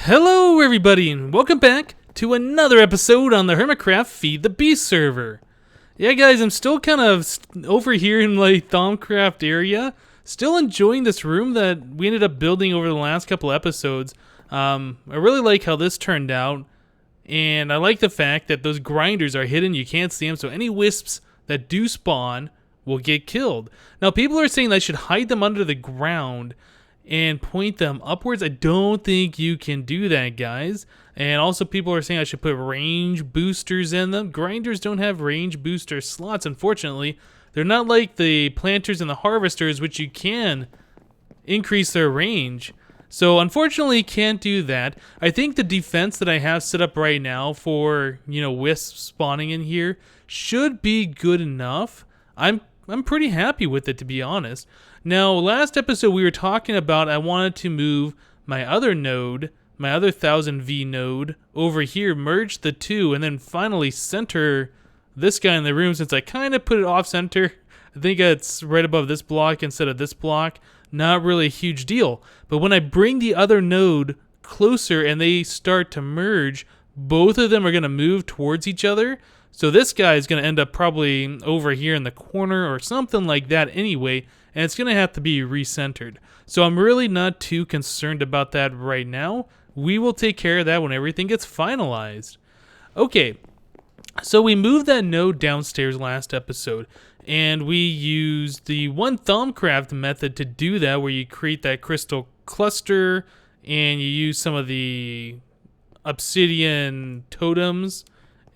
Hello everybody and welcome back to another episode on the HermitCraft Feed the Beast server. Yeah guys, I'm still kind of over here in like THAUMIC area, still enjoying this room that we ended up building over the last couple episodes. I really like how this turned out, and I like the fact that those grinders are hidden, you can't see them, so any wisps that do spawn will get killed. Now people are saying that I should hide them under the ground and point them upwards. I don't think you can do that, guys. And also people are saying I should put range boosters in them. Grinders don't have range booster slots, unfortunately. They're not like the planters and the harvesters, which you can increase their range. So unfortunately can't do that. I think the defense that I have set up right now for, wisps spawning in here should be good enough. I'm pretty happy with it, to be honest. Now, last episode we were talking about I wanted to move my other node, my other 1000V node, over here, merge the two, and then finally center this guy in the room, since I kind of put it off center. I think it's right above this block instead of this block. Not really a huge deal. But when I bring the other node closer and they start to merge, both of them are going to move towards each other. So this guy is going to end up probably over here in the corner or something like that anyway, and it's going to have to be recentered. So I'm really not too concerned about that right now. We will take care of that when everything gets finalized. Okay, so we moved that node downstairs last episode, and we used the one THAUMIC method to do that, where you create that crystal cluster and you use some of the obsidian totems.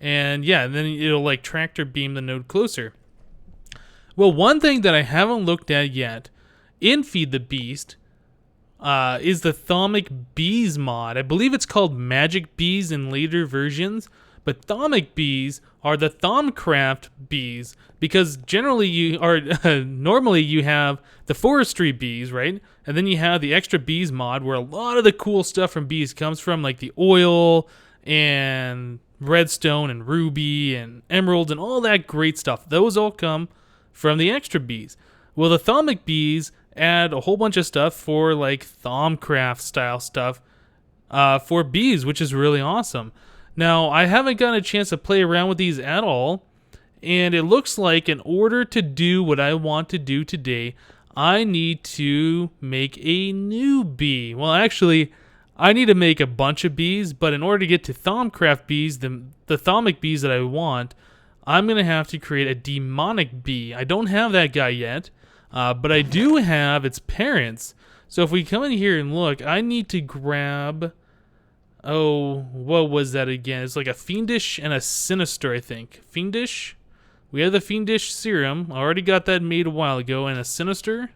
And yeah, then it'll like tractor beam the node closer. Well, one thing that I haven't looked at yet in Feed the Beast is the THAUMIC bees mod. I believe it's called magic bees in later versions, but THAUMIC bees are the THAUMICraft bees, because generally normally you have the forestry bees, right? And then you have the extra bees mod, where a lot of the cool stuff from bees comes from, like the oil and redstone and ruby and emeralds and all that great stuff. Those all come from the extra bees. Well, the THAUMIC bees add a whole bunch of stuff for like THAUMICraft style stuff for bees, which is really awesome. Now, I haven't gotten a chance to play around with these at all, and it looks like in order to do what I want to do today, I need to make a new bee. Well, actually, I need to make a bunch of bees, but in order to get to THAUMICraft bees, the THAUMIC bees that I want, I'm going to have to create a demonic bee. I don't have that guy yet, but I do have its parents. So if we come in here and look, I need to grab... Oh, what was that again? It's like a Fiendish and a Sinister, I think. Fiendish? We have the Fiendish serum. I already got that made a while ago. And a Sinister.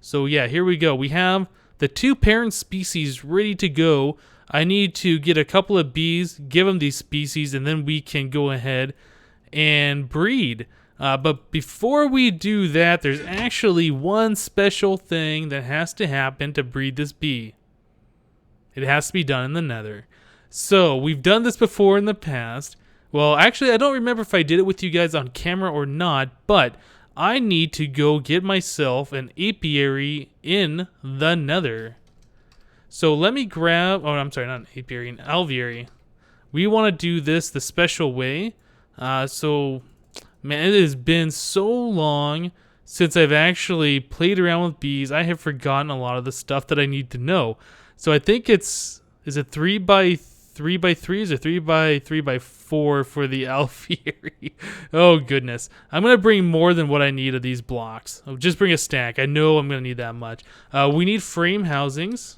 So yeah, here we go. We have the two parent species ready to go. I need to get a couple of bees, give them these species, and then we can go ahead and breed. But before we do that, there's actually one special thing that has to happen to breed this bee. It has to be done in the Nether. So we've done this before in the past. Well, actually, I don't remember if I did it with you guys on camera or not, but I need to go get myself an apiary in the Nether. So let me grab... Oh, I'm sorry, not an apiary, an alveary. We want to do this the special way. So, man, it has been so long since I've actually played around with bees. I have forgotten a lot of the stuff that I need to know. So I think it's... Is it 3x3x3s or 3x3x4 for the alveary? Oh, goodness. I'm going to bring more than what I need of these blocks. I'll just bring a stack. I know I'm going to need that much. We need frame housings.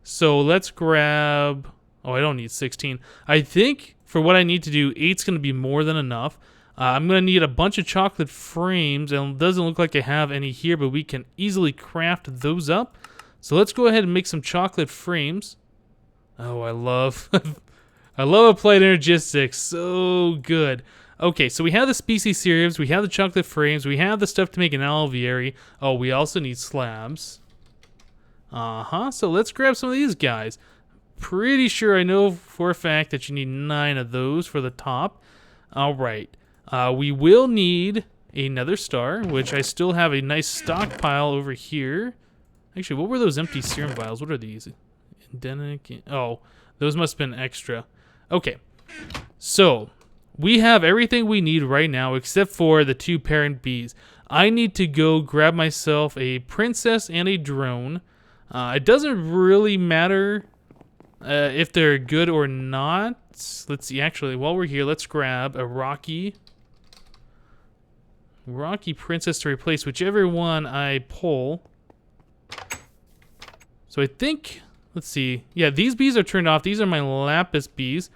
So let's grab... Oh, I don't need 16. I think for what I need to do, 8's going to be more than enough. I'm going to need a bunch of chocolate frames, and it doesn't look like I have any here, but we can easily craft those up. So let's go ahead and make some chocolate frames. Oh, I love applied energistics. So good. Okay, so we have the species serums, we have the chocolate frames, we have the stuff to make an alveary. Oh, we also need slabs. So let's grab some of these guys. Pretty sure I know for a fact that you need 9 of those for the top. Alright. We will need another star, which I still have a nice stockpile over here. Actually, what were those empty serum vials? What are these? Endemic. Oh, Those must have been extra. Okay, so we have everything we need right now except for the 2 parent bees. I need to go grab myself a princess and a drone. It doesn't really matter if they're good or not. Let's see, actually, while we're here, let's grab a Rocky princess to replace whichever one I pull. So I think, let's see. Yeah, these bees are turned off. These are my lapis bees.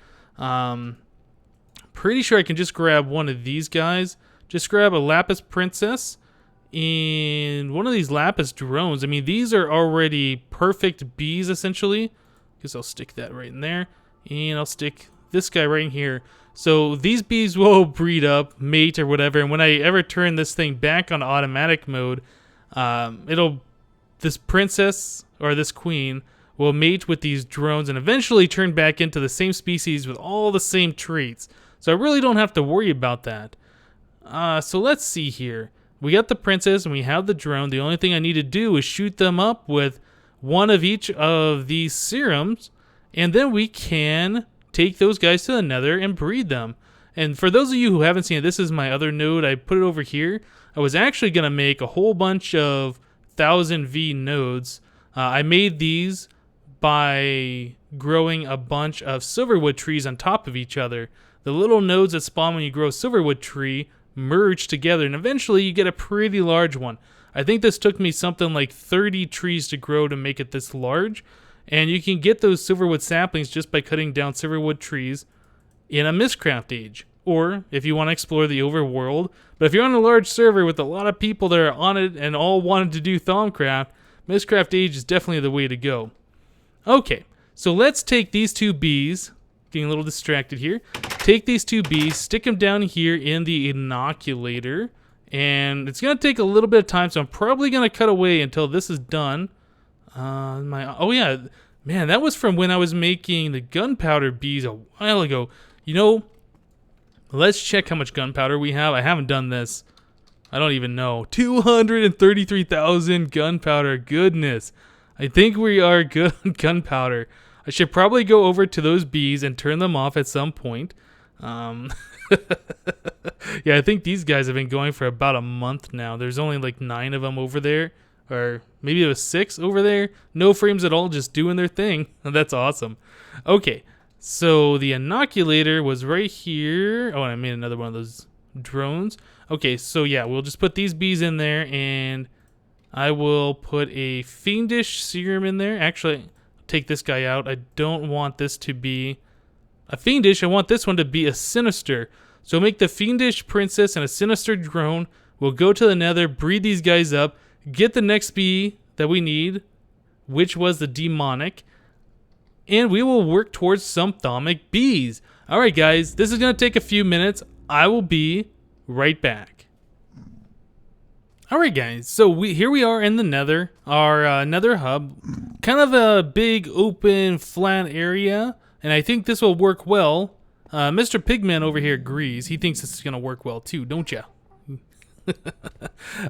Pretty sure I can just grab one of these guys. Just grab a lapis princess and one of these lapis drones. I mean, these are already perfect bees, essentially. Guess I'll stick that right in there. And I'll stick this guy right in here. So these bees will breed up, mate, or whatever. And when I ever turn this thing back on automatic mode, this princess or this queen will mate with these drones and eventually turn back into the same species with all the same traits. So I really don't have to worry about that. So let's see here. We got the princess and we have the drone. The only thing I need to do is shoot them up with one of each of these serums, and then we can take those guys to the nether and breed them. And for those of you who haven't seen it, this is my other node. I put it over here. I was actually going to make a whole bunch of 1000V nodes. I made these by growing a bunch of silverwood trees on top of each other. The little nodes that spawn when you grow a silverwood tree merge together, and eventually you get a pretty large one. I think this took me something like 30 trees to grow to make it this large, and you can get those silverwood saplings just by cutting down silverwood trees in a Mistcraft age, or if you want to explore the overworld. But if you're on a large server with a lot of people that are on it and all wanted to do THAUMCraft, Mistcraft age is definitely the way to go. Okay, so let's take these 2 bees, getting a little distracted here. Take these 2 bees, stick them down here in the inoculator, and it's going to take a little bit of time, so I'm probably going to cut away until this is done. Oh yeah, man, that was from when I was making the gunpowder bees a while ago. You know, let's check how much gunpowder we have. I haven't done this. I don't even know. 233,000 gunpowder. Goodness. I think we are good on gunpowder. I should probably go over to those bees and turn them off at some point. Yeah, I think these guys have been going for about a month now. There's only like 9 of them over there. Or maybe it was 6 over there. No frames at all, just doing their thing. That's awesome. Okay, so the inoculator was right here. Oh, and I made another one of those drones. Okay, so yeah, we'll just put these bees in there, and I will put a fiendish serum in there. Actually, take this guy out. I don't want this to be a fiendish. I want this one to be a sinister. So make the fiendish princess and a sinister drone. We'll go to the nether, breed these guys up, get the next bee that we need, which was the demonic, and we will work towards some THAUMIC bees. Alright guys, this is going to take a few minutes. I will be right back. Alright guys, so here we are in the nether, our nether hub. Kind of a big open flat area, and I think this will work well. Mr. Pigman over here agrees. He thinks this is going to work well too, don't ya?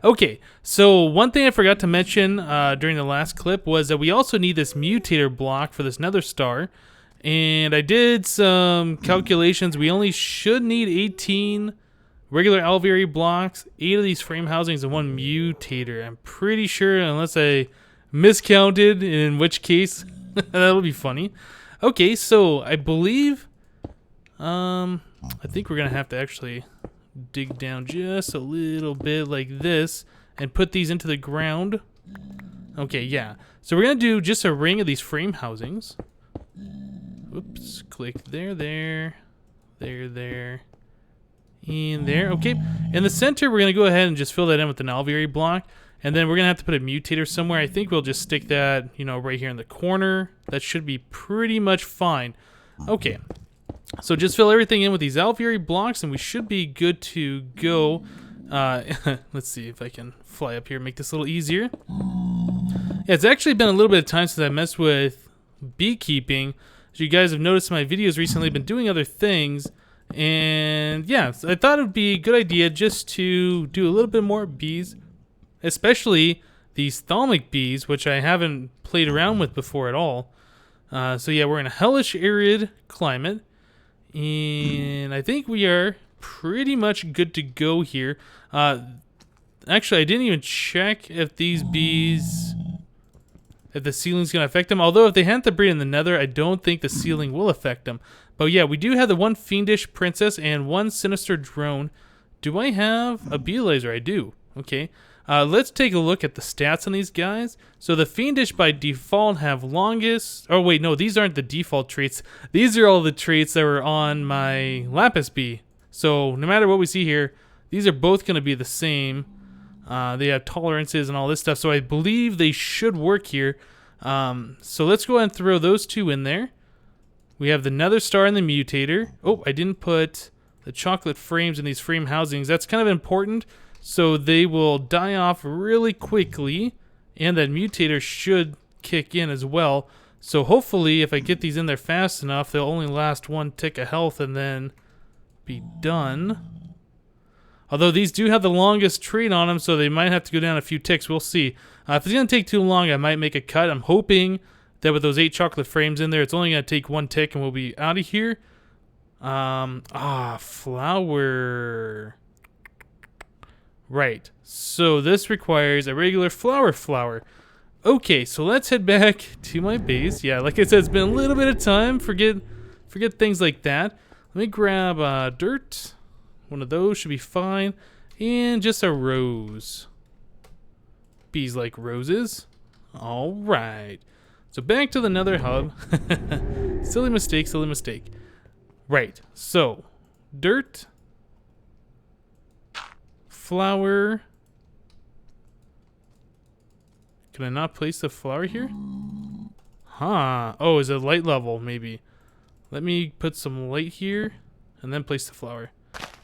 Okay, so one thing I forgot to mention during the last clip was that we also need this mutator block for this nether star. And I did some calculations. We only should need 18 regular alveoli blocks, 8 of these frame housings, and 1 mutator. I'm pretty sure, unless I miscounted, in which case that'll be funny. Okay, so I believe I think we're gonna have to actually dig down just a little bit like this and put these into the ground. Okay, yeah. So we're gonna do just a ring of these frame housings. Oops, click there, there, and there. Okay, in the center, we're gonna go ahead and just fill that in with an alveoli block, and then we're gonna have to put a mutator somewhere. I think we'll just stick that, you know, right here in the corner. That should be pretty much fine. Okay, so just fill everything in with these alveoli blocks, and we should be good to go. Let's see if I can fly up here, make this a little easier. Yeah, it's actually been a little bit of time since I messed with beekeeping. As you guys have noticed in my videos recently, I've been doing other things, and yeah, so I thought it would be a good idea just to do a little bit more bees, especially these THAUMIC bees, which I haven't played around with before at all. So yeah, we're in a hellish arid climate, and I think we are pretty much good to go here. Actually, I didn't even check if these bees, if the ceiling's going to affect them. Although if they hadn't to breed in the nether, I don't think the ceiling will affect them. But yeah, we do have the one fiendish princess and one sinister drone. Do I have a bee laser? I do. Okay. Let's take a look at the stats on these guys. So the fiendish by default have longest. Oh wait, no, these aren't the default traits. These are all the traits that were on my lapis bee. So no matter what we see here, these are both going to be the same. They have tolerances and all this stuff, so I believe they should work here. So let's go ahead and throw those two in there. We have the nether star and the mutator. Oh, I didn't put the chocolate frames in these frame housings. That's kind of important, so they will die off really quickly, and that mutator should kick in as well. So hopefully, if I get these in there fast enough, they'll only last one tick of health and then be done. Although these do have the longest trait on them, so they might have to go down a few ticks. We'll see. If it's going to take too long, I might make a cut. I'm hoping that with those 8 chocolate frames in there, it's only going to take 1 tick and we'll be out of here. Flower. Right. So this requires a regular flower. Okay, so let's head back to my base. Yeah, like I said, it's been a little bit of time. Forget things like that. Let me grab dirt. One of those should be fine. And just a rose. Bees like roses. Alright. So back to the nether hub. Silly mistake. Right. So, dirt. Flower. Can I not place the flower here? Huh. Oh, is it light level? Maybe. Let me put some light here. And then place the flower.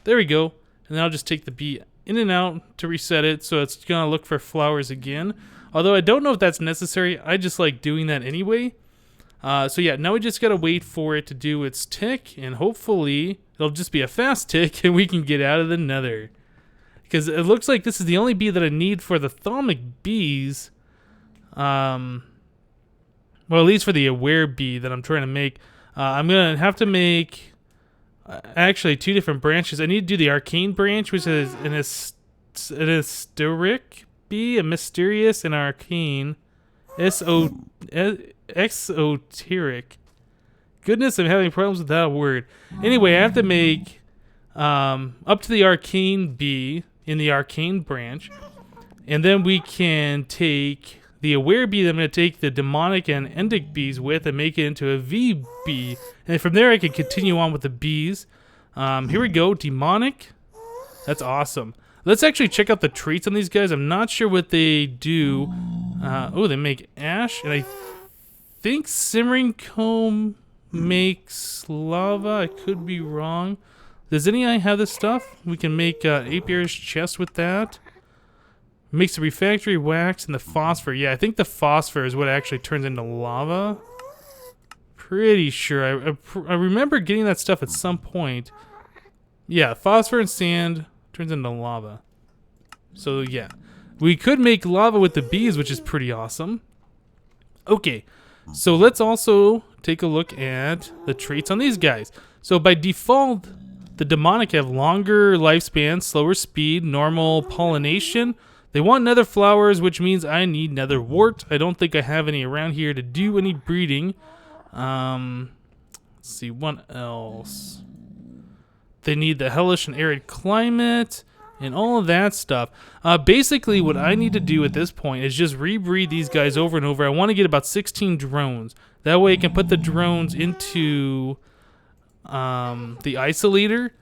There we go. And then I'll just take the bee in and out to reset it, so it's gonna look for flowers again. Although I don't know if that's necessary. I just like doing that anyway. So yeah, now we just gotta wait for it to do its tick, and hopefully it'll just be a fast tick and we can get out of the nether. Because it looks like this is the only bee that I need for the THAUMIC bees. Well, at least for the aware bee that I'm trying to make. I'm gonna have to make actually 2 different branches. I need to do the arcane branch, which is an hysteric bee, a mysterious and arcane, exoteric. Goodness, I'm having problems with that word. Anyway, I have to make up to the arcane bee in the arcane branch, and then we can take the aware bee that I'm going to take the demonic and endic bees with and make it into a V bee. And from there I can continue on with the bees. Here we go, demonic. That's awesome. Let's actually check out the traits on these guys. I'm not sure what they do. Oh, they make ash, and I think simmering comb makes lava. I could be wrong. Does any eye have this stuff? We can make Apier's chest with that. Makes the refractory wax and the phosphor. Yeah, I think the phosphor is what actually turns into lava. Pretty sure. I remember getting that stuff at some point. Yeah, phosphor and sand turns into lava. So yeah, we could make lava with the bees, which is pretty awesome. Okay, so let's also take a look at the traits on these guys. So by default, the demonic have longer lifespan, slower speed, normal pollination. They want nether flowers, which means I need nether wart. I don't think I have any around here to do any breeding. Let's see, what else? They need the hellish and arid climate and all of that stuff. Basically, what I need to do at this point is just rebreed these guys over and over. I want to get about 16 drones. That way I can put the drones into the isolator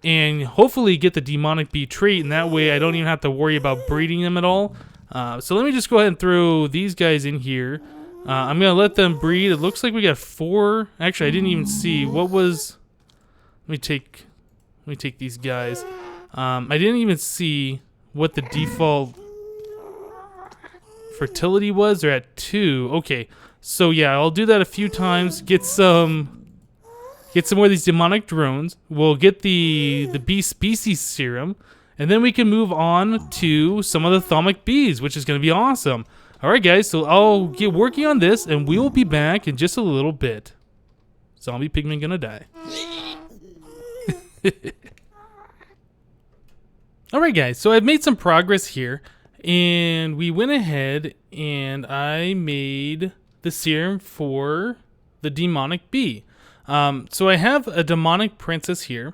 and hopefully get the demonic bee trait, and that way I don't even have to worry about breeding them at all. So let me just go ahead and throw these guys in here. I'm gonna let them breed. It looks like we got 4. Actually, I didn't even see what was. Let me take these guys. I didn't even see what the default fertility was. They're at 2. Okay, so yeah, I'll do that a few times. Get some more of these demonic drones. We'll get the bee species serum, and then we can move on to some of the THAUMIC bees, which is going to be awesome. Alright guys, so I'll get working on this and we will be back in just a little bit. Zombie pigman gonna die. Alright guys, so I've made some progress here, and we went ahead and I made the serum for the demonic bee. So I have a demonic princess here,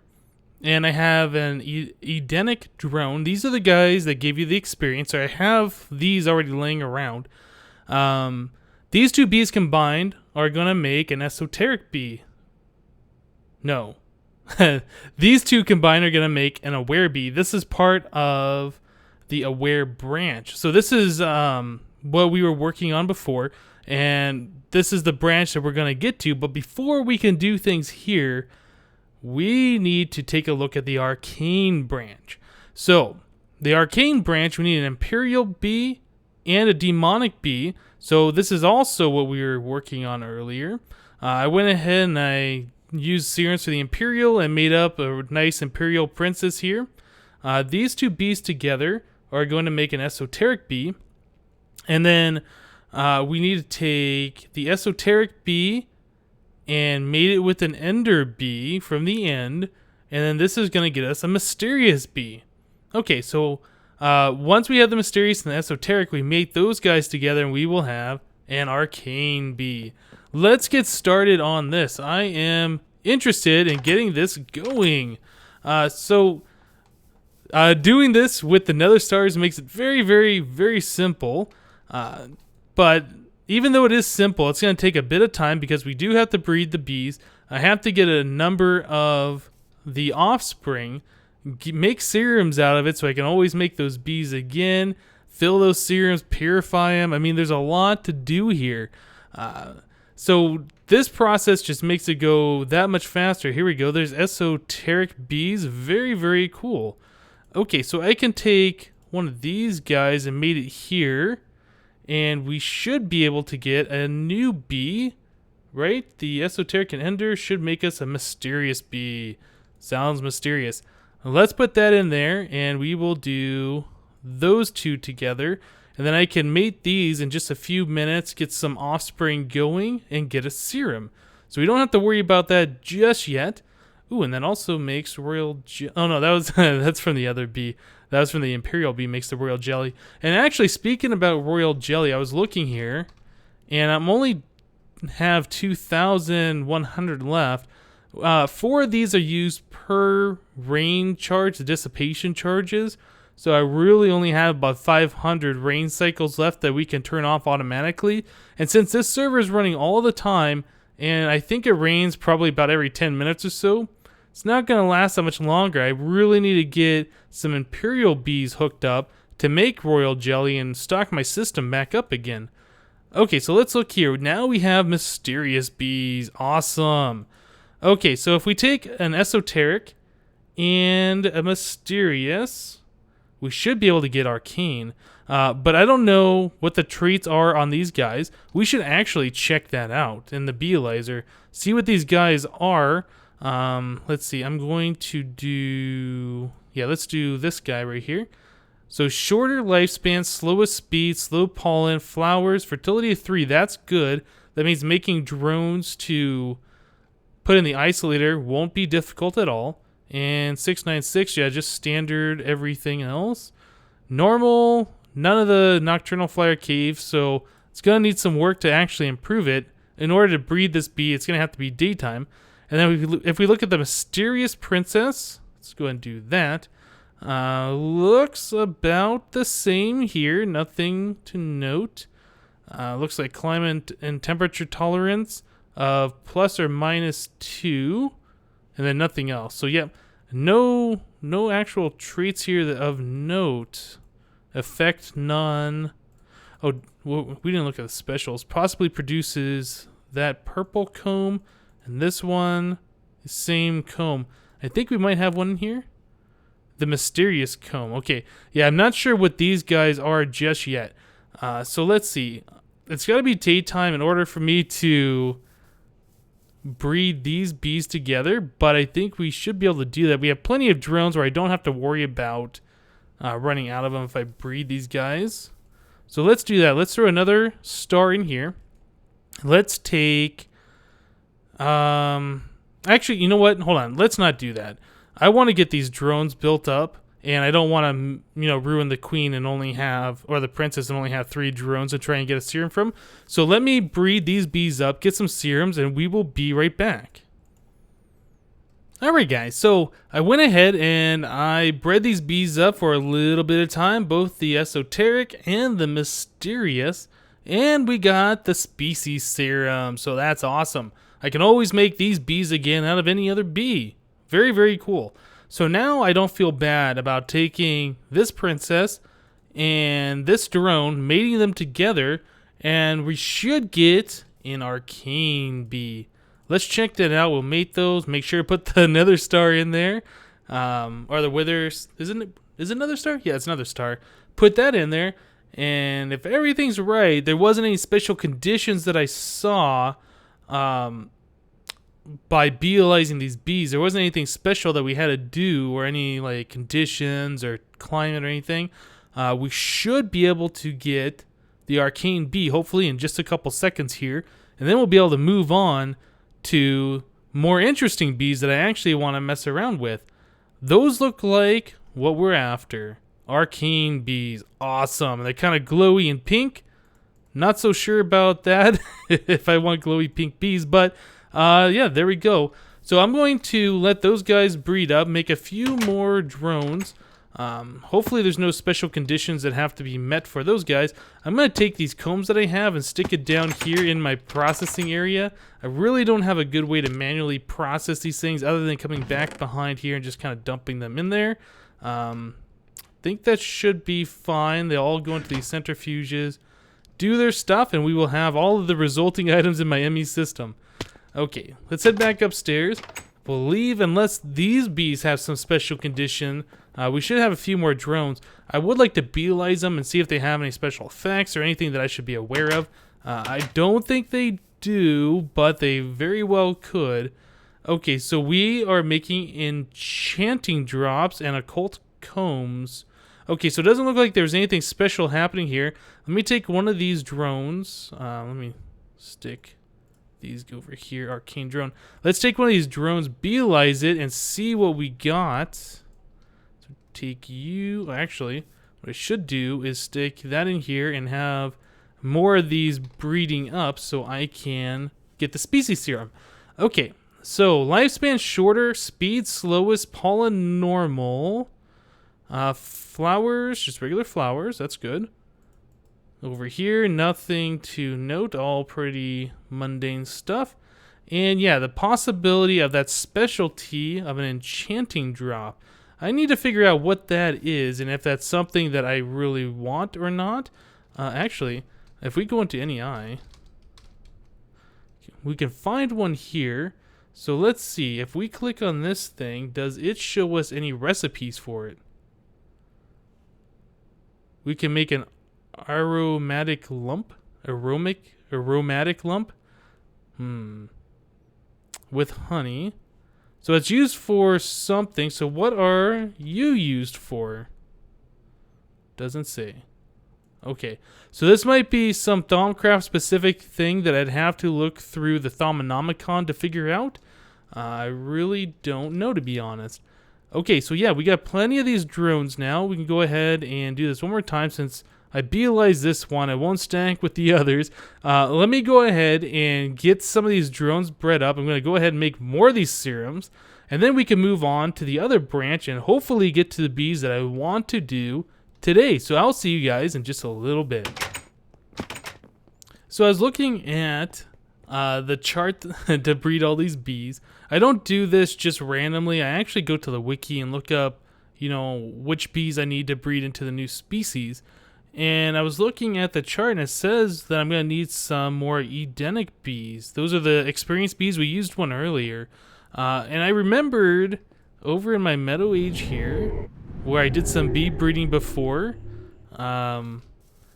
and I have an Edenic drone. These are the guys that give you the experience, so I have these already laying around. These two bees combined are going to make an esoteric bee. No. These two combined are going to make an aware bee. This is part of the aware branch. So this is what we were working on before, and this is the branch that we're going to get to. But before we can do things here, we need to take a look at the arcane branch. So the arcane branch, we need an imperial bee and a demonic bee. So this is also what we were working on earlier. I went ahead and I used serums for the imperial and made up a nice imperial princess here. These two bees together are going to make an esoteric bee. And then we need to take the esoteric bee and mate it with an ender bee from the end. And then this is going to get us a mysterious bee. Okay, so once we have the mysterious and the esoteric, we mate those guys together and we will have an arcane bee. Let's get started on this. I am interested in getting this going. Doing this with the nether stars makes it very, very, very simple. But even though it is simple, it's going to take a bit of time because we do have to breed the bees. I have to get a number of the offspring, make serums out of it so I can always make those bees again, fill those serums, purify them. I mean, there's a lot to do here. So this process just makes it go that much faster. Here we go. There's esoteric bees. Very, very cool. Okay, so I can take one of these guys and mate it here. And we should be able to get a new bee, right? The esoteric and ender should make us a mysterious bee. Sounds mysterious. Let's put that in there, and we will do those two together. And then I can mate these in just a few minutes, get some offspring going, and get a serum. So we don't have to worry about that just yet. Ooh, and that also makes royal oh no, that was that's from the other bee. That was from the imperial bee, makes the royal jelly. And actually, speaking about royal jelly, I was looking here, and I'm only have 2,100 left. 4 of these are used per rain charge, the dissipation charges. So I really only have about 500 rain cycles left that we can turn off automatically. And since this server is running all the time, and I think it rains probably about every 10 minutes or so, it's not going to last that much longer. I really need to get some imperial bees hooked up to make royal jelly and stock my system back up again. Okay, so let's look here. Now we have mysterious bees. Awesome. Okay, so if we take an esoteric and a mysterious, we should be able to get arcane. But I don't know what the traits are on these guys. We should actually check that out in the Beealyzer. See what these guys are. Let's see. I'm going to do... Yeah, let's do this guy right here. So shorter lifespan, slowest speed, slow pollen, flowers, fertility of 3. That's good. That means making drones to put in the isolator won't be difficult at all. And 696, yeah, just standard everything else. Normal, none of the nocturnal flyer caves, so it's going to need some work to actually improve it. In order to breed this bee, it's going to have to be daytime. And then if we look at the mysterious princess, let's go ahead and do that. Looks about the same here, nothing to note. Looks like climate and temperature tolerance of plus or minus 2. And then nothing else. So yeah, no actual traits here of note. Effect none. Oh, we didn't look at the specials. Possibly produces that purple comb, and this one, the same comb. I think we might have one in here. The mysterious comb. Okay, yeah, I'm not sure what these guys are just yet. So let's see. It's got to be daytime in order for me to breed these bees together, but I think we should be able to do that. We have plenty of drones where I don't have to worry about running out of them if I breed these guys. So let's do that. Let's throw another star in here. Let's take... Actually, you know what? Hold on. Let's not do that. I want to get these drones built up, and I don't want to, ruin the queen and only have, or the princess and only have 3 drones to try and get a serum from. So let me breed these bees up, get some serums, and we will be right back. Alright guys, so I went ahead and I bred these bees up for a little bit of time, both the esoteric and the mysterious, and we got the species serum, so that's awesome. I can always make these bees again out of any other bee. Very, very cool. So now I don't feel bad about taking this princess and this drone, mating them together, and we should get an arcane bee. Let's check that out. We'll mate those. Make sure to put the nether star in there. Or the withers. Is it another star? Yeah, it's another star. Put that in there. And if everything's right, there wasn't any special conditions that I saw by beealizing these bees. There wasn't anything special that we had to do or any like conditions or climate or anything. We should be able to get the arcane bee hopefully in just a couple seconds here. And then we'll be able to move on to more interesting bees that I actually want to mess around with. Those look like what we're after. Arcane bees. Awesome. They're kind of glowy and pink. Not so sure about that if I want glowy pink bees, but yeah, there we go. So I'm going to let those guys breed up, make a few more drones. Hopefully there's no special conditions that have to be met for those guys. I'm going to take these combs that I have and stick it down here in my processing area. I really don't have a good way to manually process these things other than coming back behind here and just kind of dumping them in there. Think that should be fine. They all go into these centrifuges, do their stuff, and we will have all of the resulting items in my ME system. Okay, let's head back upstairs. We'll leave unless these bees have some special condition. We should have a few more drones. I would like to beelize them and see if they have any special effects or anything that I should be aware of. I don't think they do, but they very well could. Okay, so we are making enchanting drops and occult combs. Okay, so it doesn't look like there's anything special happening here. Let me take one of these drones. Let me stick these over here. Arcane drone. Let's take one of these drones, beelize it, and see what we got. So take you. Actually, what I should do is stick that in here and have more of these breeding up so I can get the species serum. Okay, so lifespan shorter, speed slowest, pollen normal. Flowers, just regular flowers. That's good. Over here, nothing to note. All pretty mundane stuff. And yeah, the possibility of that specialty of an enchanting drop. I need to figure out what that is and if that's something that I really want or not. Actually, if we go into NEI, we can find one here. So let's see. If we click on this thing, does it show us any recipes for it? We can make an aromatic lump? Aromatic lump? With honey. So it's used for something. So what are you used for? Doesn't say. Okay. So this might be some THAUMCraft specific thing that I'd have to look through the Thaumonomicon to figure out. I really don't know, to be honest. Okay, so yeah, we got plenty of these drones now. We can go ahead and do this one more time since I beelize this one. I won't stack with the others. Let me go ahead and get some of these drones bred up. I'm going to go ahead and make more of these serums. And then we can move on to the other branch and hopefully get to the bees that I want to do today. So I'll see you guys in just a little bit. So I was looking at the chart to breed all these bees. I don't do this just randomly. I actually go to the wiki and look up, which bees I need to breed into the new species. And I was looking at the chart and it says that I'm going to need some more Edenic bees. Those are the experienced bees. We used one earlier. And I remembered over in my Meadow Age here where I did some bee breeding before. Yeah,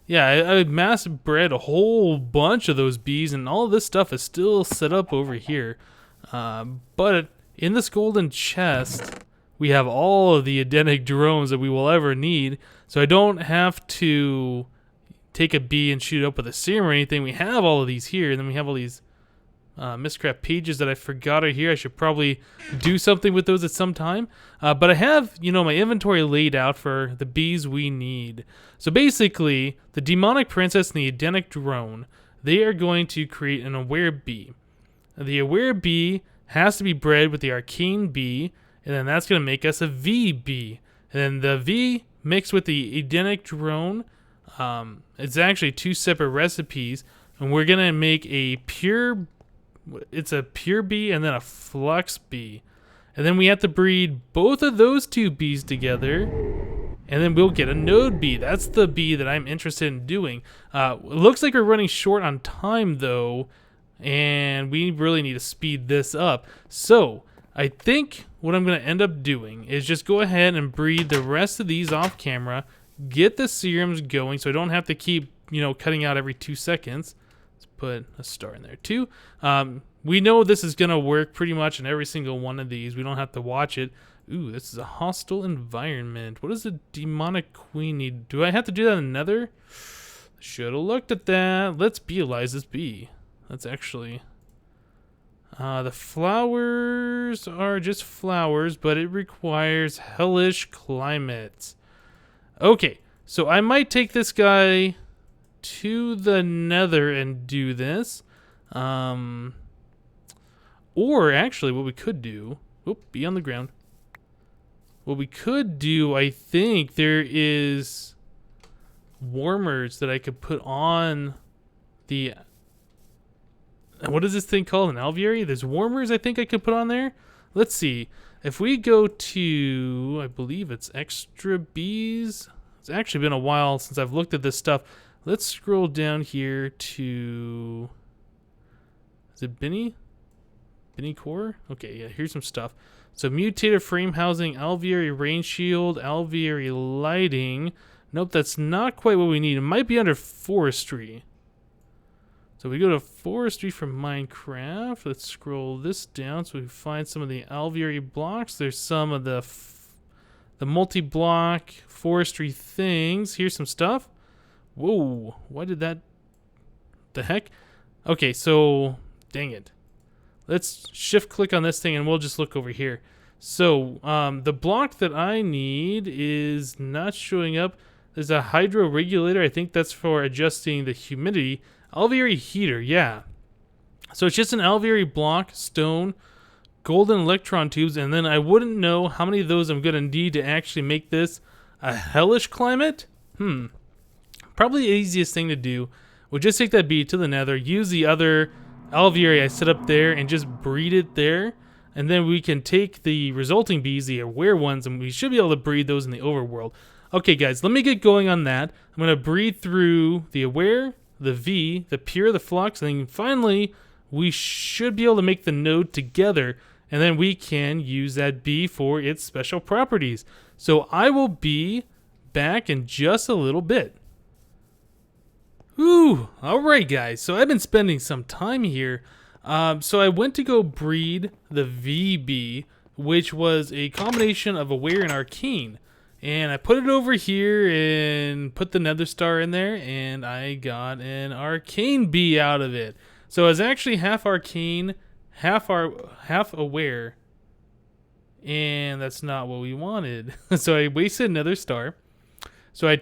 I mass bred a whole bunch of those bees, and all of this stuff is still set up over here. But in this golden chest, we have all of the Edenic drones that we will ever need, so I don't have to take a bee and shoot it up with a serum or anything. We have all of these here, and then we have all these MISCraft pages that I forgot are here. I should probably do something with those at some time. But I have, my inventory laid out for the bees we need. So basically, the demonic princess and the Edenic drone, they are going to create an aware bee. The aware bee has to be bred with the arcane bee, and then that's going to make us a V bee. And then the V mixed with the Edenic drone, it's actually 2 separate recipes, and we're going to make a pure bee and then a flux bee. And then we have to breed both of those 2 bees together, and then we'll get a node bee. That's the bee that I'm interested in doing. It looks like we're running short on time, though, and we really need to speed this up. So I think what I'm going to end up doing is just go ahead and breed the rest of these off camera, get the serums going so I don't have to keep, cutting out every 2 seconds. Let's put a star in there too. We know this is going to work pretty much in every single one of these. We don't have to watch it. Ooh, this is a hostile environment. What does the demonic queen need? Do I have to do that in Nether? Should have looked at that. Let's beelize this bee. That's actually... the flowers are just flowers, but it requires hellish climates. Okay, so I might take this guy to the Nether and do this. Or actually what we could do... Oop, be on the ground. What we could do, I think, there is warmers that I could put on the... What is this thing called? An alveary? There's warmers I think I could put on there. Let's see. If we go to, I believe it's extra bees. It's actually been a while since I've looked at this stuff. Let's scroll down here to... Is it Benny? Benny Core? Okay, yeah, here's some stuff. So mutator frame housing, alveary rain shield, alveary lighting. Nope, that's not quite what we need. It might be under forestry. So we go to forestry from Minecraft. Let's scroll this down so we find some of the alveary blocks. There's some of the multi-block forestry things. Here's some stuff. Whoa, why did that... The heck? Okay, so... Dang it. Let's shift click on this thing and we'll just look over here. So the block that I need is not showing up. There's a hydro regulator. I think that's for adjusting the humidity. Alveary heater, yeah. So it's just an alveary block, stone, golden electron tubes, and then I wouldn't know how many of those I'm going to need to actually make this a hellish climate. Probably the easiest thing to do would just take that bee to the Nether, use the other alveary I set up there, and just breed it there. And then we can take the resulting bees, the aware ones, and we should be able to breed those in the overworld. Okay, guys, let me get going on that. I'm going to breed through the aware, the V, the pure, the flux, and then finally we should be able to make the node together, and then we can use that bee for its special properties. So I will be back in just a little bit. Ooh, alright guys, so I've been spending some time here. So I went to go breed the VB, which was a combination of aware and arcane. And I put it over here and put the nether star in there, and I got an arcane bee out of it. So it's actually half arcane, half aware, and that's not what we wanted. So I wasted another star. So I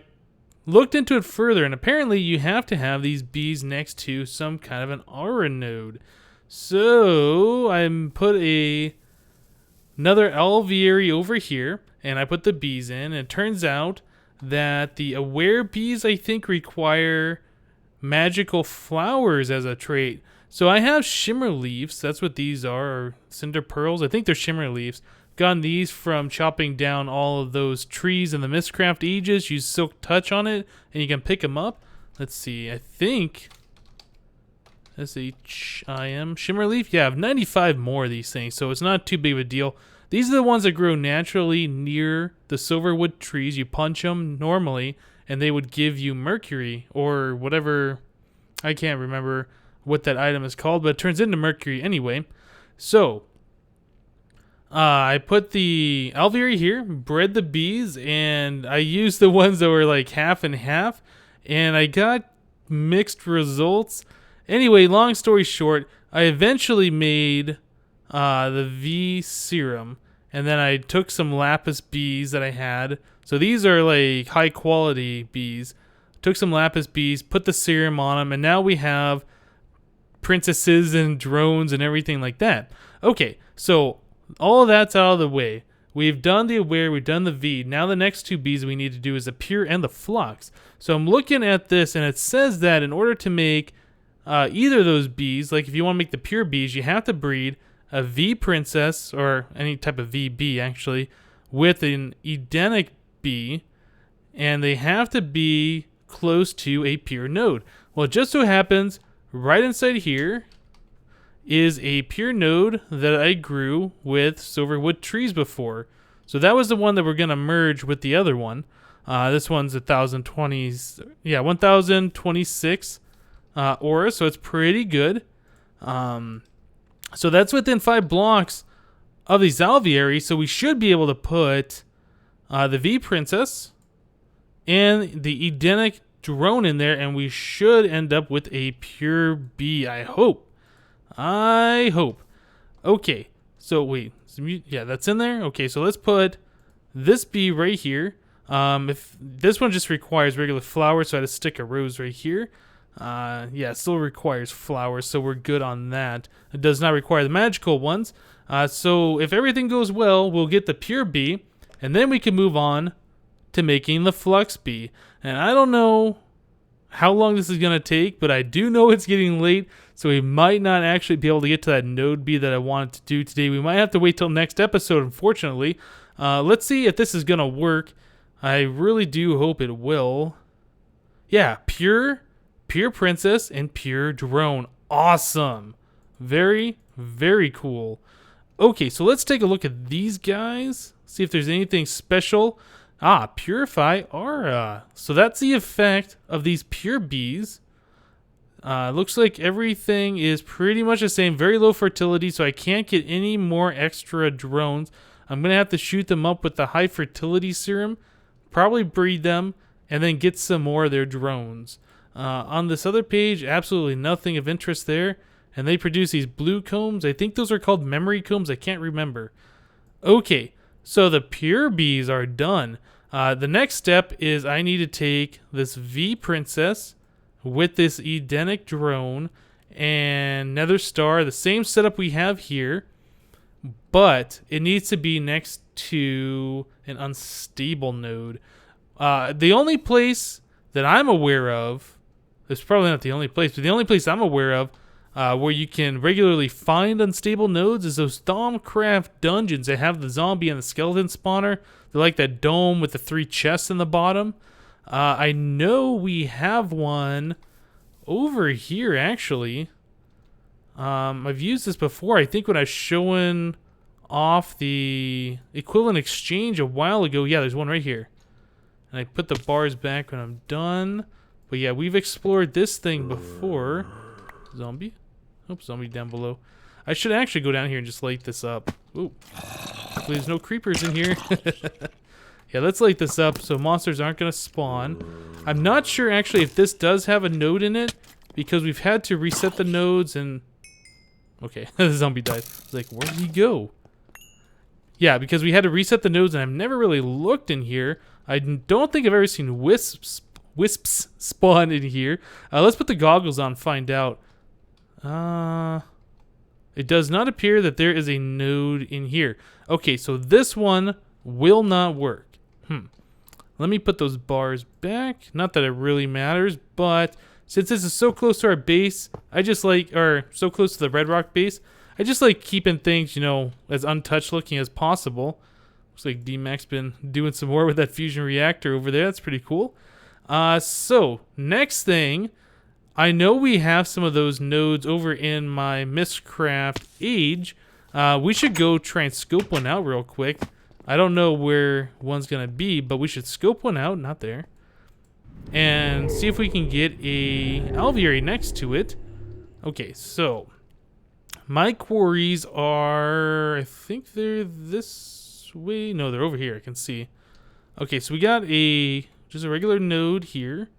looked into it further, and apparently you have to have these bees next to some kind of an aura node. So I put another alveary over here, and I put the bees in, and it turns out that the aware bees, I think, require magical flowers as a trait. So I have shimmer leaves. That's what these are, or cinder pearls. I think they're shimmer leaves. Gotten these from chopping down all of those trees in the MISCraft ages. Use Silk Touch on it, and you can pick them up. Let's see. I think SHIM shimmer leaf. Yeah, I have 95 more of these things, so it's not too big of a deal. These are the ones that grow naturally near the silverwood trees. You punch them normally, and they would give you mercury or whatever. I can't remember what that item is called, but it turns into mercury anyway. So I put the alveary here, bred the bees, and I used the ones that were like half and half. and I got mixed results. Anyway, long story short, I eventually made the V serum, and then I took some lapis bees that I had. So these are like high quality bees. Took some lapis bees, put the serum on them, and now we have princesses and drones and everything like that. Okay, so all of that's out of the way. We've done the aware, we've done the V. Now the next two bees we need to do is the pure and the flux. So I'm looking at this, and it says that in order to make either of those bees, like if you want to make the pure bees, you have to breed a V princess, or any type of V bee actually, with an Edenic bee, and they have to be close to a pure node. Well, it just so happens right inside here is a pure node that I grew with silverwood trees before. So that was the one that we're going to merge with the other one. This one's 1026 aura, so it's pretty good. So that's within 5 blocks of these alveoli, so we should be able to put the V Princess and the Edenic drone in there, and we should end up with a pure bee, I hope. Okay, so wait, yeah, that's in there. Okay, so let's put this bee right here. If this one just requires regular flowers, so I had to stick a rose right here. Yeah, it still requires flowers, so we're good on that. It does not require the magical ones. So if everything goes well, we'll get the pure bee, and then we can move on to making the flux bee. And I don't know how long this is going to take, but I do know it's getting late, so we might not actually be able to get to that node bee that I wanted to do today. We might have to wait till next episode, unfortunately. Let's see if this is going to work. I really do hope it will. Yeah, pure princess and pure drone. Awesome. Very, very cool. Okay, so let's take a look at these guys. See if there's anything special. Purify aura. So that's the effect of these pure bees. Looks like everything is pretty much the same. Very low fertility, so I can't get any more extra drones. I'm going to have to shoot them up with the high fertility serum. Probably breed them, and then get some more of their drones. On this other page, absolutely nothing of interest there. And they produce these blue combs. I think those are called memory combs. I can't remember. Okay, so the pure bees are done. The next step is I need to take this V Princess with this Edenic drone and Nether Star, the same setup we have here, but it needs to be next to an unstable node. The only place that I'm aware of, it's probably not the only place, but the only place I'm aware of where you can regularly find unstable nodes is those THAUMIC dungeons. They have the zombie and the skeleton spawner. They're like that dome with the 3 chests in the bottom. I know we have one over here, actually. I've used this before. I think when I was showing off the equivalent exchange a while ago. Yeah, there's one right here. And I put the bars back when I'm done. But yeah, we've explored this thing before. Zombie? Oops, zombie down below. I should actually go down here and just light this up. Ooh. Hopefully there's no creepers in here. Yeah, let's light this up so monsters aren't going to spawn. I'm not sure actually if this does have a node in it, because we've had to reset the nodes and... Okay, the zombie died. I was like, where did he go? Yeah, because we had to reset the nodes and I've never really looked in here. I don't think I've ever seen wisps spawn in here. Let's put the goggles on and find out. It does not appear that there is a node in here. Okay, so this one will not work. Let me put those bars back. Not that it really matters, but since this is so close to our base, I just like, or so close to the Red Rock base, I just like keeping things, you know, as untouched looking as possible. Looks like D-Mac's been doing some more with that fusion reactor over there. That's pretty cool. So, next thing, I know we have some of those nodes over in my Mistcraft Age. We should go try and scope one out real quick. I don't know where one's going to be, but we should scope one out, not there, and see if we can get a alveoli next to it. Okay, so my quarries are, I think they're this way. No, they're over here. I can see. Okay, so we got just a regular node here.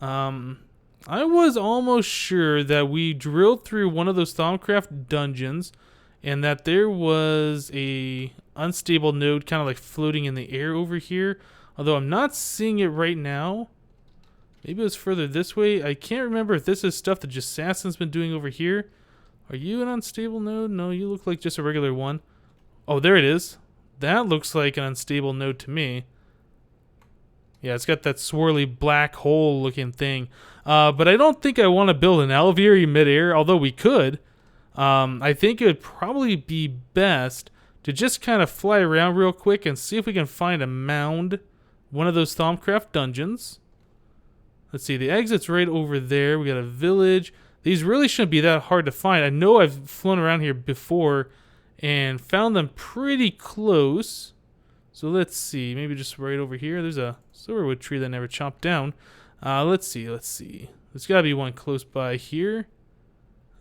I was almost sure that we drilled through one of those THAUMIC dungeons and that there was a unstable node kind of like floating in the air over here. Although I'm not seeing it right now. Maybe it was further this way. I can't remember if this is stuff that just Assassin's been doing over here. Are you an unstable node? No, you look like just a regular one. Oh, there it is. That looks like an unstable node to me. Yeah, it's got that swirly black hole looking thing. But I don't think I want to build an alveary midair, although we could. I think it would probably be best to just kind of fly around real quick and see if we can find a mound. One of those THAUMIC dungeons. Let's see, the exit's right over there. We got a village. These really shouldn't be that hard to find. I know I've flown around here before and found them pretty close. So let's see, maybe just right over here. There's a silverwood tree that I never chopped down. Let's see. There's got to be one close by here.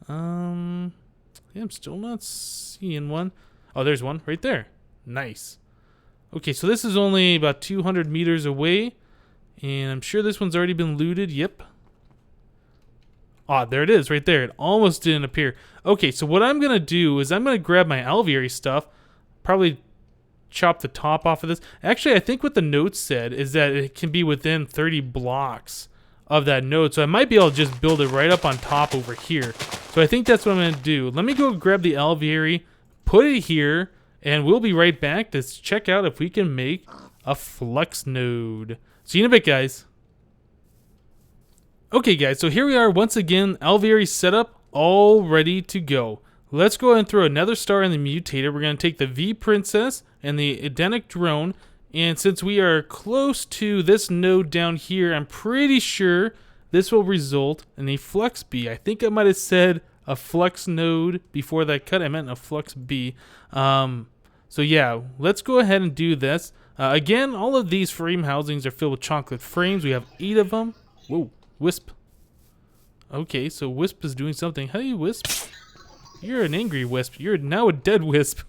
Yeah, I'm still not seeing one. Oh, there's one right there. Nice. Okay, so this is only about 200 meters away. And I'm sure this one's already been looted. Yep. Ah, there it is right there. It almost didn't appear. Okay, so what I'm going to do is I'm going to grab my alveary stuff. Probably chop the top off of this. Actually, I think what the note said is that it can be within 30 blocks of that node. So I might be able to just build it right up on top over here. So I think that's what I'm going to do. Let me go grab the alveary, put it here, and we'll be right back to check out if we can make a flux node. See you in a bit, guys. Okay, guys, so here we are once again, alveary setup, all ready to go. Let's go ahead and throw another star in the mutator. We're going to take the V Princess and the Edenic drone, and since we are close to this node down here, I'm pretty sure this will result in a flux B. I think I might have said a flux node before that cut. I meant a flux B. So yeah, let's go ahead and do this. Again, all of these frame housings are filled with chocolate frames. We have 8 of them. Whoa, Wisp. Okay, so Wisp is doing something. Hey, Wisp. You're an angry Wisp. You're now a dead Wisp.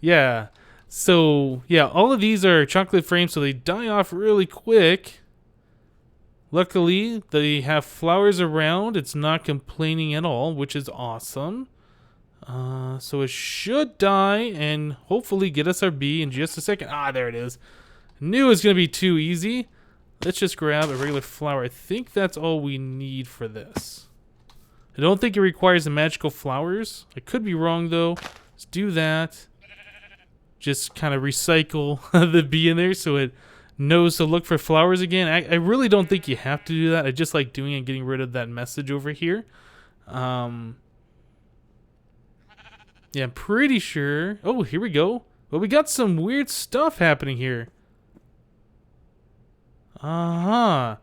Yeah. So, yeah, all of these are chocolate frames, so they die off really quick. Luckily, they have flowers around. It's not complaining at all, which is awesome. So it should die and hopefully get us our B in just a second. Ah, there it is. Knew it was going to be too easy. Let's just grab a regular flower. I think that's all we need for this. I don't think it requires the magical flowers. I could be wrong, though. Let's do that. Just kind of recycle the B in there so it knows to look for flowers again. I really don't think you have to do that. I just like doing it and getting rid of that message over here. Yeah, I'm pretty sure. Oh, here we go. Well, we got some weird stuff happening here. So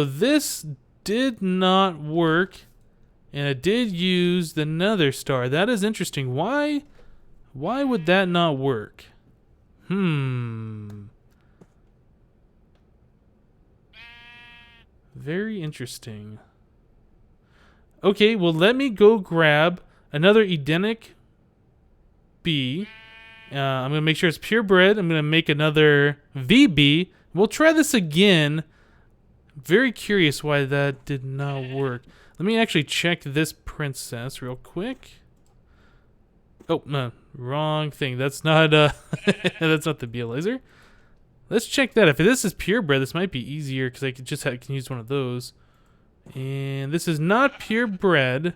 this did not work, and it did use the nether star. That is interesting. Why would that not work? Very interesting. Okay, well, let me go grab another Edenic B. I'm going to make sure it's purebred. I'm going to make another VB. We'll try this again. Very curious why that did not work. Let me actually check this princess real quick. Oh, no, wrong thing. That's not that's not the BL laser. Let's check that. If this is purebred, this might be easier because I could just can use one of those. And this is not purebred.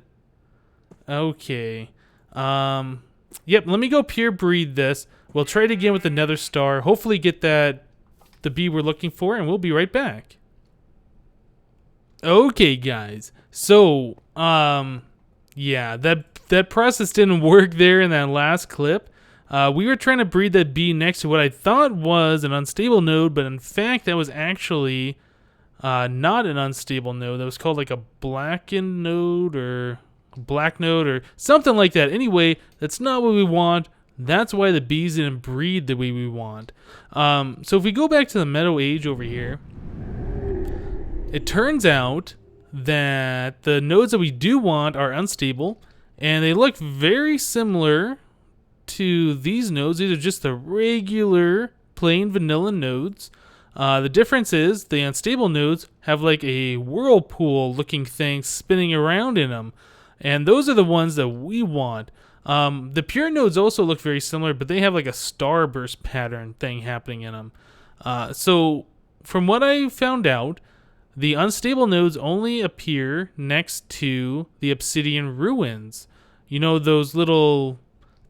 Okay. Yep, let me go pure breed this. We'll try it again with the nether star. Hopefully get the bee we're looking for, and we'll be right back. Okay, guys. So, yeah, that process didn't work there in that last clip. We were trying to breed that bee next to what I thought was an unstable node, but in fact that was actually not an unstable node. That was called like a blackened node or black node or something like that. Anyway, that's not what we want. That's why the bees didn't breed the way we want. So if we go back to the Meadow Age over here, it turns out that the nodes that we do want are unstable, and they look very similar to these nodes. These are just the regular plain vanilla nodes. The difference is the unstable nodes have like a whirlpool looking thing spinning around in them. And those are the ones that we want. The pure nodes also look very similar, but they have like a starburst pattern thing happening in them. So from what I found out, the unstable nodes only appear next to the obsidian ruins. You know, those little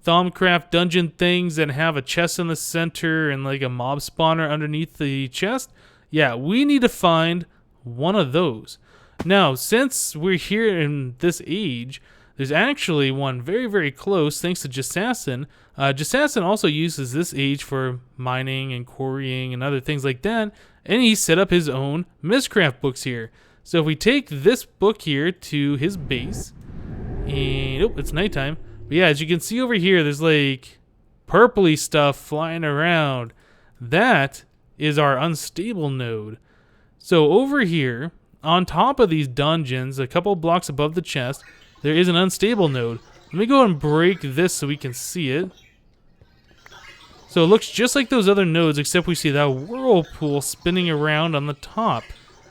THAUMIC dungeon things that have a chest in the center and like a mob spawner underneath the chest? Yeah, we need to find one of those. Now, since we're here in this age, there's actually one very, very close, thanks to Jasassin. Jasassin also uses this age for mining and quarrying and other things like that, and he set up his own MISCraft books here. So if we take this book here to his base, and oh, it's nighttime. But yeah, as you can see over here, there's like purpley stuff flying around. That is our unstable node. So over here, on top of these dungeons, a couple blocks above the chest, there is an unstable node. Let me go and break this so we can see it. So it looks just like those other nodes, except we see that whirlpool spinning around on the top.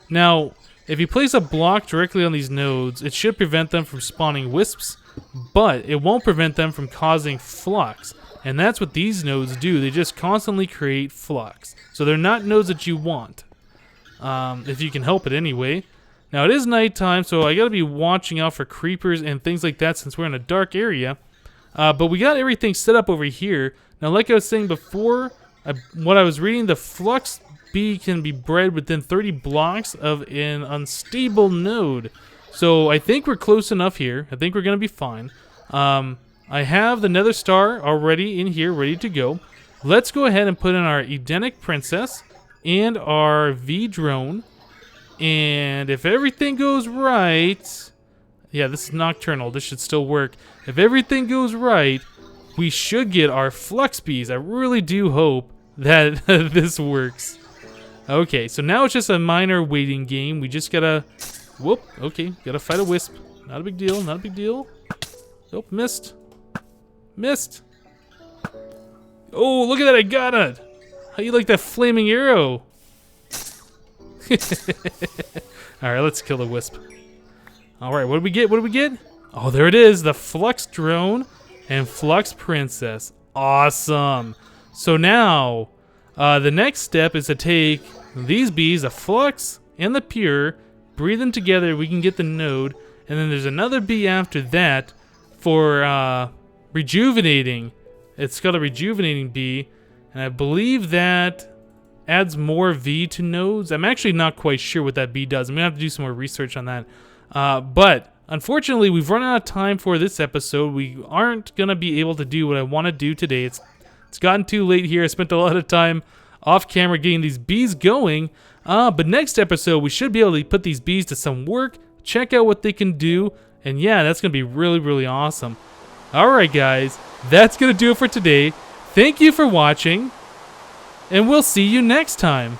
Now, if you place a block directly on these nodes, it should prevent them from spawning wisps, but it won't prevent them from causing flux. And that's what these nodes do. They just constantly create flux. So they're not nodes that you want, if you can help it anyway. Now, it is nighttime, so I gotta be watching out for creepers and things like that since we're in a dark area. But we got everything set up over here. Now, like I was saying before, what I was reading, the flux bee can be bred within 30 blocks of an unstable node. So I think we're close enough here. I think we're gonna be fine. I have the nether star already in here, ready to go. Let's go ahead and put in our Edenic princess and our V drone. And if everything goes right, yeah, this is nocturnal. This should still work. If everything goes right, we should get our flux bees. I really do hope that this works. Okay, so now it's just a minor waiting game. We just gotta, whoop, okay, gotta fight a wisp. Not a big deal, not a big deal. Nope, missed. Missed. Oh, look at that, I got it. How you like that flaming arrow? Alright, let's kill the wisp. Alright, what do we get? What do we get? Oh, there it is, the flux drone and flux princess. Awesome. So now, the next step is to take these bees, the flux and the pure, breathe them together, we can get the node, and then there's another bee after that for rejuvenating. It's got a rejuvenating bee, and I believe that adds more V to nodes. I'm actually not quite sure what that bee does. I'm gonna have to do some more research on that. But unfortunately, we've run out of time for this episode. We aren't gonna be able to do what I want to do today. It's gotten too late here. I spent a lot of time off camera getting these bees going. But next episode, we should be able to put these bees to some work, check out what they can do, and yeah, that's gonna be really, really awesome. Alright guys, that's gonna do it for today. Thank you for watching, and we'll see you next time.